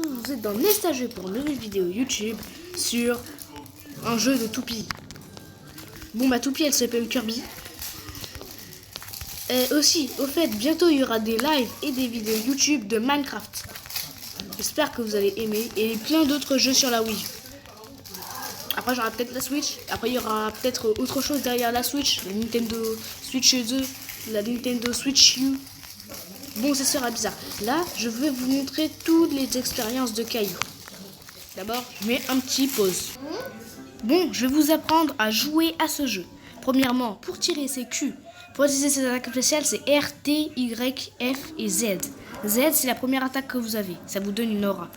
Vous êtes dans Nestageux pour une nouvelle vidéo YouTube sur un jeu de toupie. Bon, ma toupie elle s'appelle Kirby. Et aussi, au fait, bientôt il y aura des lives et des vidéos YouTube de Minecraft. J'espère que vous allez aimer et plein d'autres jeux sur la Wii. Après, j'aurai peut-être la Switch. Après, il y aura peut-être autre chose derrière la Switch. La Nintendo Switch 2, la Nintendo Switch U. Bon, ça sera bizarre. Là, je vais vous montrer toutes les expériences de Caillou. D'abord, je mets un petit pause. Bon, je vais vous apprendre à jouer à ce jeu. Premièrement, pour tirer ses Q, pour utiliser ses attaques spéciales, c'est R, T, Y, F et Z. Z, c'est la première attaque que vous avez. Ça vous donne une aura.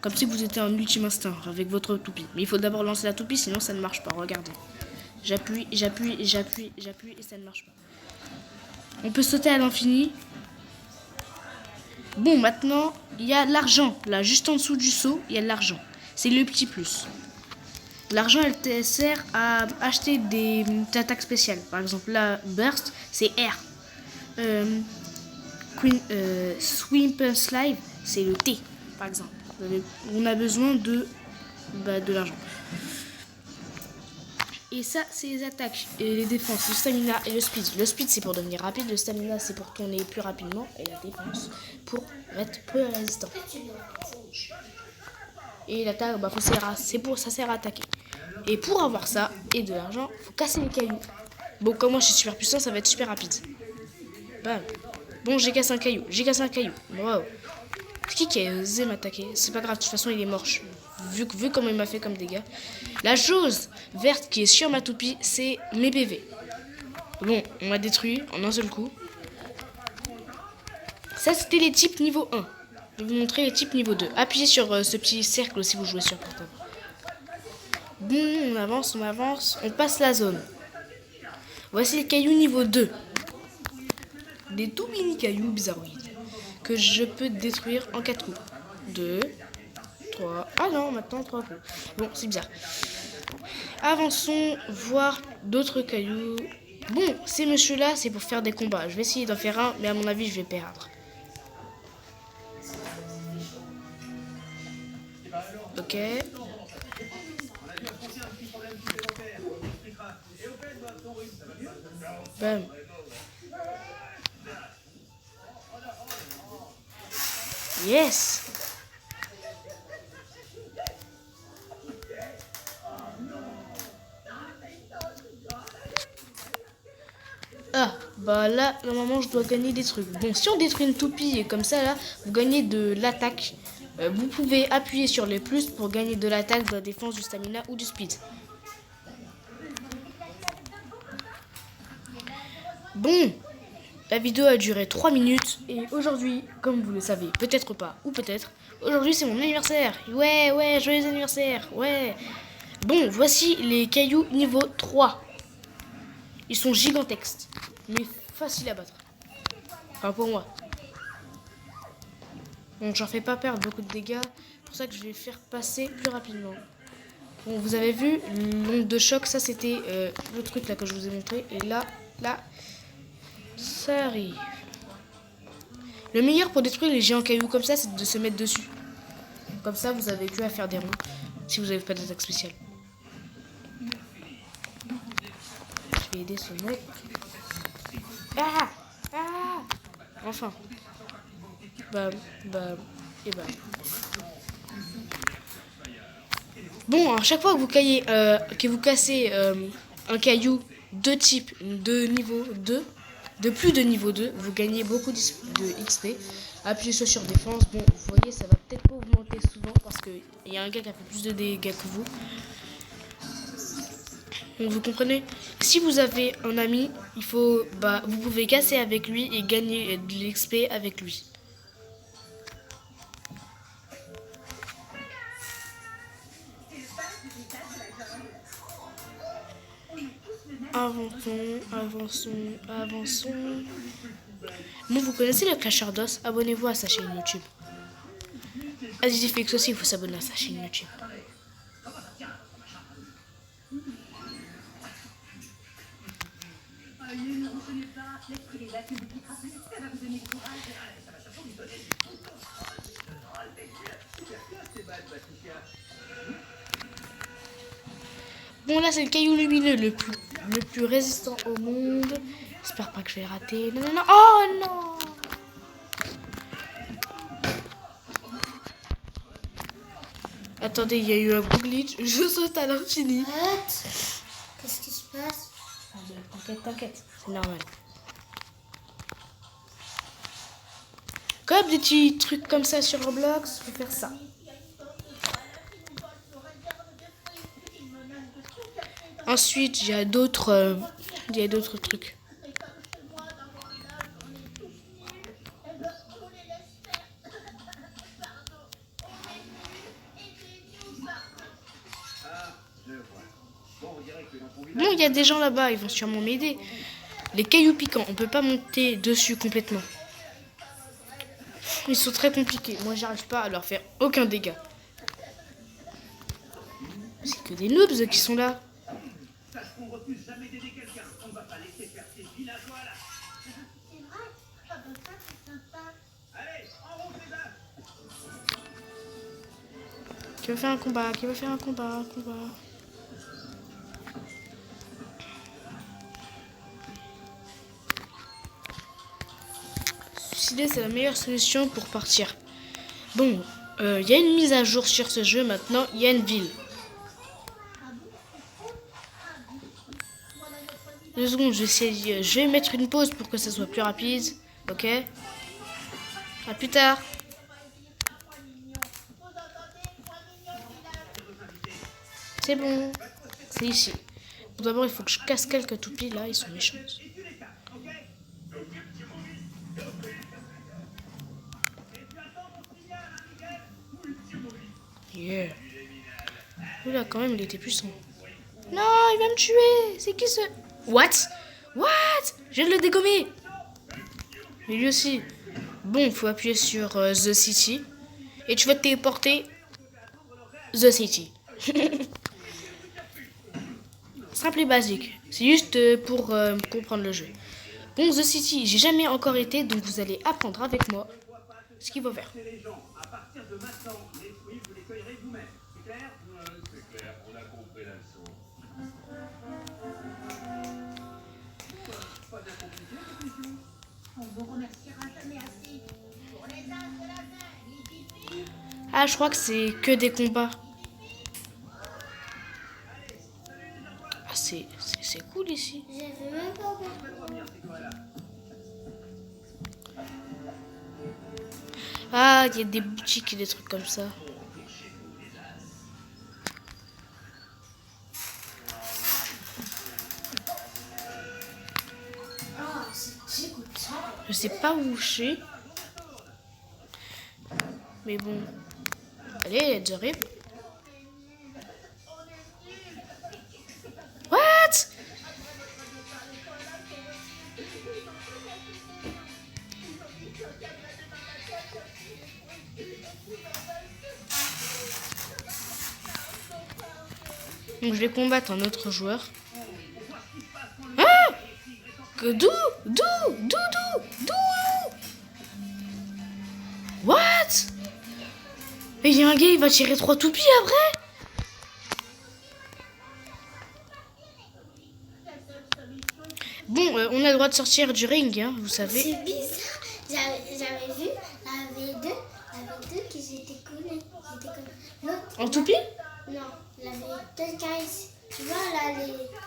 Comme si vous étiez en ultime instinct avec votre toupie. Mais il faut d'abord lancer la toupie, sinon ça ne marche pas. Regardez. J'appuie, j'appuie, j'appuie, j'appuie et ça ne marche pas. On peut sauter à l'infini. Bon, maintenant, il y a l'argent. Là, juste en dessous du saut, il y a de l'argent. C'est le petit plus. L'argent, elle te sert à acheter des attaques spéciales. Par exemple, là, Burst, c'est R. Swimp and Slide, c'est le T, par exemple. On a besoin de l'argent. Et ça, c'est les attaques et les défenses, le stamina et le speed. Le speed, c'est pour devenir rapide. Le stamina, c'est pour tourner plus rapidement. Et la défense, pour être plus résistant. Et l'attaque, ça sert à attaquer. Et pour avoir ça et de l'argent, faut casser les cailloux. Bon, comme moi je suis super puissant, ça va être super rapide. Bam. Bon, j'ai cassé un caillou. Wow. C'est qui a osé m'attaquer? C'est pas grave, de toute façon, il est moche. Vu comment il m'a fait comme dégâts. La chose verte qui est sur ma toupie, c'est mes PV. Bon, on m'a détruit en un seul coup. Ça, c'était les types niveau 1. Je vais vous montrer les types niveau 2. Appuyez sur ce petit cercle si vous jouez sur portable. Bon, on avance, on passe la zone. Voici les cailloux niveau 2. Des tout mini cailloux bizarroïdes que je peux détruire en 4 coups. 2, 3. Ah non, maintenant 3 coups. Bon, c'est bizarre. Avançons voir d'autres cailloux. Bon, ces monsieur-là, c'est pour faire des combats. Je vais essayer d'en faire un, mais à mon avis, je vais perdre. Ok. Bam. Yes. Ah, bah là, normalement, je dois gagner des trucs. Bon, si on détruit une toupie comme ça, là, vous gagnez de l'attaque. Vous pouvez appuyer sur les plus pour gagner de l'attaque, de la défense, du stamina ou du speed. Bon, la vidéo a duré 3 minutes et aujourd'hui, comme vous le savez, peut-être pas ou peut-être, aujourd'hui c'est mon anniversaire. Ouais, joyeux anniversaire, ouais. Bon, voici les cailloux niveau 3. Ils sont gigantesques, mais faciles à battre. Enfin pour moi. Donc j'en fais pas perdre beaucoup de dégâts, c'est pour ça que je vais faire passer plus rapidement. Bon, vous avez vu, l'onde de choc, ça c'était le truc là que je vous ai montré. Et là, ça arrive. Le meilleur pour détruire les géants cailloux comme ça, c'est de se mettre dessus. Comme ça, vous avez que à faire des ronds, si vous n'avez pas d'attaque spéciale. Je vais aider ce mec. Ah. Enfin. Bam, et bam. Bon, à chaque fois que vous cassez un caillou de type de niveau 2, de plus de niveau 2, vous gagnez beaucoup de XP. Appuyez sur défense. Bon, vous voyez, ça va peut-être pas augmenter souvent parce qu'il y a un gars qui a fait plus de dégâts que vous. Donc, vous comprenez? Si vous avez un ami, vous pouvez casser avec lui et gagner de l'XP avec lui. Avançons. Bon, vous connaissez le Clasheur d'os? Abonnez-vous à sa chaîne YouTube. Azizifix aussi, il faut s'abonner à sa chaîne YouTube. Bon, là, c'est le caillou lumineux le plus résistant au monde. J'espère pas que je vais rater. Non, non, non. Oh non! Attendez, il y a eu un glitch. Je saute à l'infini. Qu'est-ce qui se passe? T'inquiète. C'est normal. Comme des petits trucs comme ça sur Roblox, faut faire ça. Ensuite, il y a d'autres trucs. Bon, il y a des gens là-bas, ils vont sûrement m'aider. Les cailloux piquants, on peut pas monter dessus complètement. Ils sont très compliqués. Moi, j'arrive pas à leur faire aucun dégât. C'est que des noobs qui sont là. Qui veut faire un combat? Qui veut faire un combat? Suicider, c'est la meilleure solution pour partir. Bon, il y a une mise à jour sur ce jeu maintenant. Il y a une ville. 2 secondes, je vais mettre une pause pour que ça soit plus rapide. Ok? À plus tard. C'est bon. C'est ici. Bon, d'abord, il faut que je casse quelques toupies. Là, ils sont méchants. Yeah. Oula, quand même, il était puissant. Non, il va me tuer. C'est qui ce... What? Je viens de le dégommer. Mais lui aussi. Bon, il faut appuyer sur The City. Et tu vas te téléporter The City. Simple et basique. C'est juste pour comprendre le jeu. Bon, The City, j'ai jamais encore été, donc vous allez apprendre avec moi ce qu'il faut faire. Ah, je crois que c'est que des combats. Ah, c'est cool ici. J'avais même pas compris. Ah, il y a des boutiques et des trucs comme ça. Je sais pas où je suis. Mais bon. Allez, j'arrive. What? Donc je vais combattre un autre joueur. Ah! D'où? What? Mais il y a un gars, il va tirer 3 toupies après? Bon, on a le droit de sortir du ring, hein, vous savez. C'est bizarre. J'avais vu, il y avait deux qui étaient collés. L'autre, En toupie? non, il y avait deux guys. Tu vois là,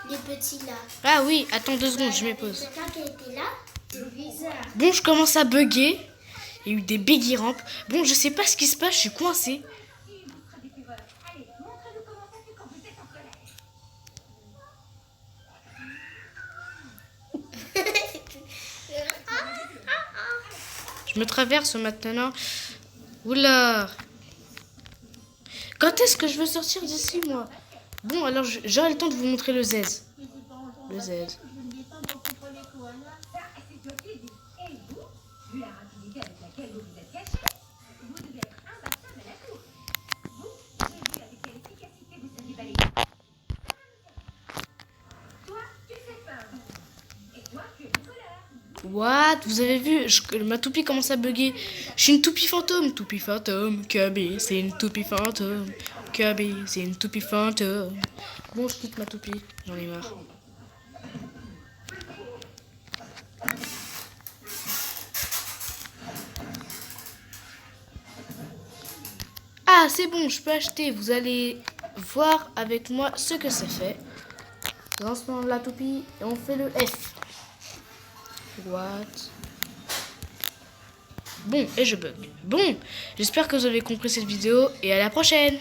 les petits là. Ah oui, attends 2 secondes, je me pose. Quelqu'un qui était là, c'est bizarre. Bon, je commence à bugger. Il y a eu des buggy rampes. Bon, je sais pas ce qui se passe, je suis coincé. Je me traverse maintenant. Oula. Quand est-ce que je veux sortir d'ici, moi? Bon, alors j'aurai le temps de vous montrer le Z. Le Z. What? Vous avez vu? Ma toupie commence à bugger. Je suis une toupie fantôme. Toupie fantôme. Kirby, c'est une toupie fantôme. Kirby, c'est une toupie fantôme. Bon, je quitte ma toupie. J'en ai marre. Ah, c'est bon, je peux acheter. Vous allez voir avec moi ce que ça fait. Lancement de la toupie et on fait le F. What? Bon, et je bug. Bon, j'espère que vous avez compris cette vidéo et à la prochaine.